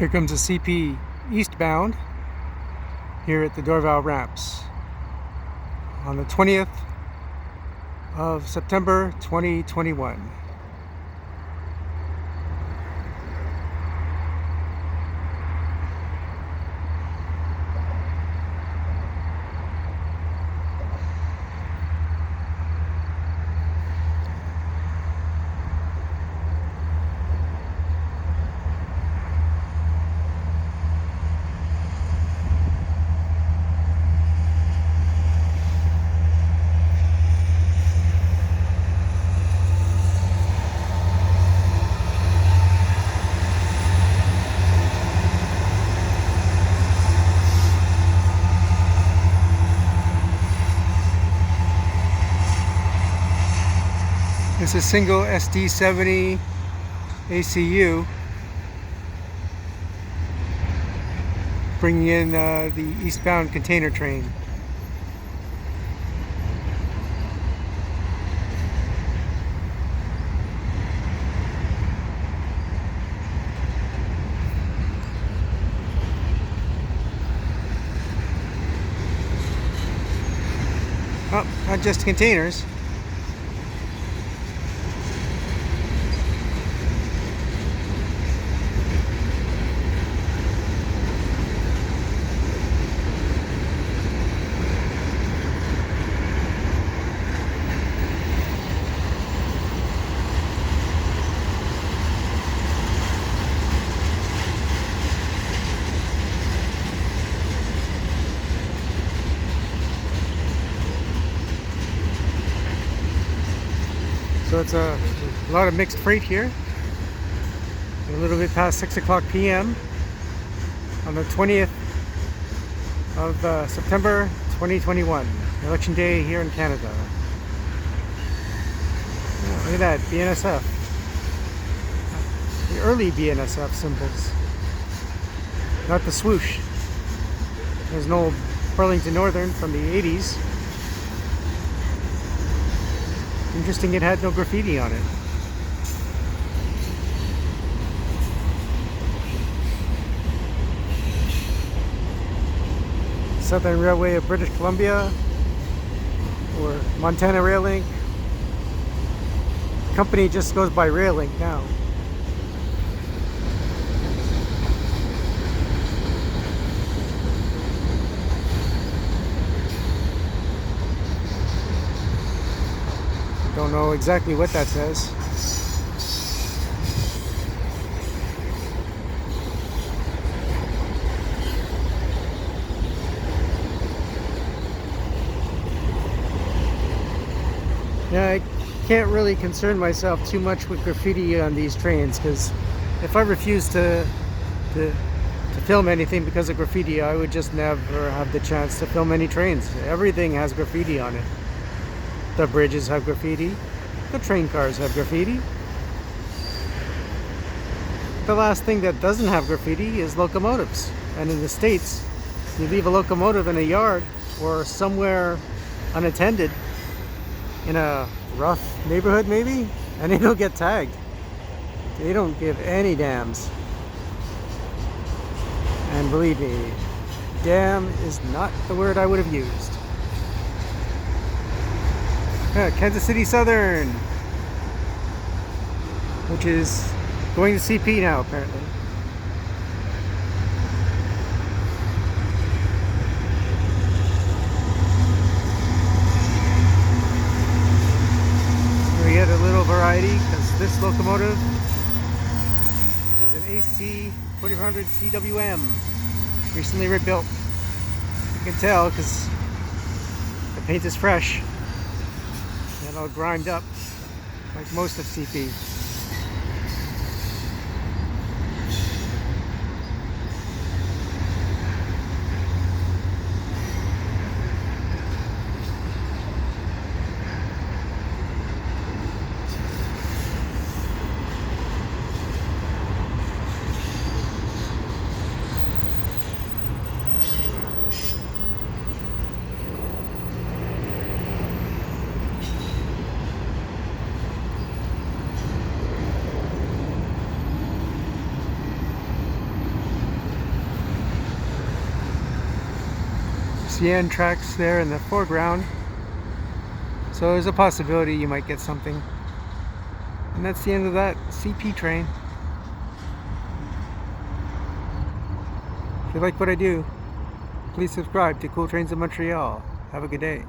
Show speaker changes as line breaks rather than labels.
Here comes a CP eastbound here at the Dorval ramps on the 20th of September 2021. This is single SD70 ACU bringing in the eastbound container train. Oh, not just containers. So it's a lot of mixed freight here. A little bit past 6 o'clock p.m. on the 20th of September 2021, Election Day here in Canada. Oh, look at that, BNSF. The early BNSF symbols. Not the swoosh. There's no Burlington Northern from the 80s. Interesting, it had no graffiti on it. Southern Railway of British Columbia or Montana Rail Link. Company just goes by Rail Link now. Don't know exactly what that says. Yeah, I can't really concern myself too much with graffiti on these trains, because if I refuse to film anything because of graffiti, I would just never have the chance to film any trains. Everything has graffiti on it. The bridges have graffiti. The train cars have graffiti. The last thing that doesn't have graffiti is locomotives. And in the States, you leave a locomotive in a yard or somewhere unattended in a rough neighborhood maybe, and it'll get tagged. They don't give any dams. And believe me, damn is not the word I would have used. Kansas City Southern, which is going to CP now apparently. We get a little variety because this locomotive is an AC4400CWM, recently rebuilt. You can tell because the paint is fresh. And all grimed up, like most of CP. CN tracks there in the foreground. So there's a possibility you might get something. And that's the end of that CP train. If you like what I do, please subscribe to Cool Trains of Montreal. Have a good day.